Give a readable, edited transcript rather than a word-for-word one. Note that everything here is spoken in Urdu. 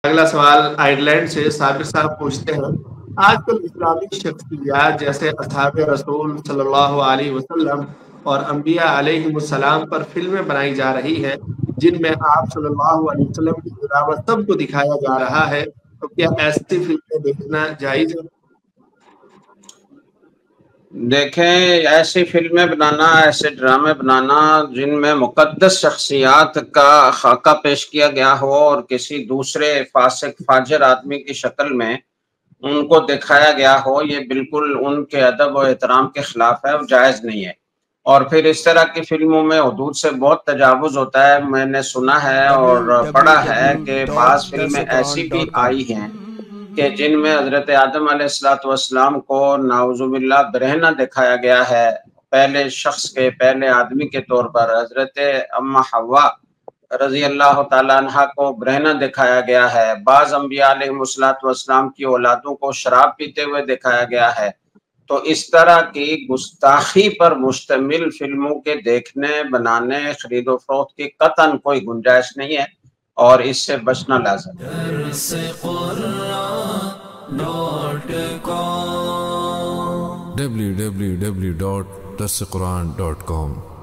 اگلا سوال آئرلینڈ سے صابر صاحب پوچھتے ہیں، آج کل اسلامی شخصیات جیسے اصحاب رسول صلی اللہ علیہ وسلم اور انبیاء علیہ السلام پر فلمیں بنائی جا رہی ہیں جن میں آپ صلی اللہ علیہ وسلم کے علاوہ سب کو دکھایا جا رہا ہے، تو کیا ایسی فلمیں دیکھنا جائز ہے؟ دیکھیں، ایسی فلمیں بنانا، ایسے ڈرامے بنانا جن میں مقدس شخصیات کا خاکہ پیش کیا گیا ہو اور کسی دوسرے فاسق فاجر آدمی کی شکل میں ان کو دکھایا گیا ہو، یہ بالکل ان کے ادب و احترام کے خلاف ہے اور جائز نہیں ہے۔ اور پھر اس طرح کی فلموں میں حدود سے بہت تجاوز ہوتا ہے۔ میں نے سنا ہے اور پڑھا ہے کہ بعض فلمیں ایسی بھی www.darsequran.com آئی ہیں کہ جن میں حضرت آدم علیہ السلام کو نعوذ باللہ برہنہ دکھایا گیا ہے، پہلے شخص کے، پہلے آدمی کے طور پر۔ حضرت اما حوا رضی اللہ تعالیٰ عنہ کو برہنہ دکھایا گیا ہے۔ بعض انبیاء علیہ السلام کی اولادوں کو شراب پیتے ہوئے دکھایا گیا ہے۔ تو اس طرح کی گستاخی پر مشتمل فلموں کے دیکھنے، بنانے، خرید و فروخت کی قطعاً کوئی گنجائش نہیں ہے اور اس سے بچنا لازم ہے۔ www.darsequran.com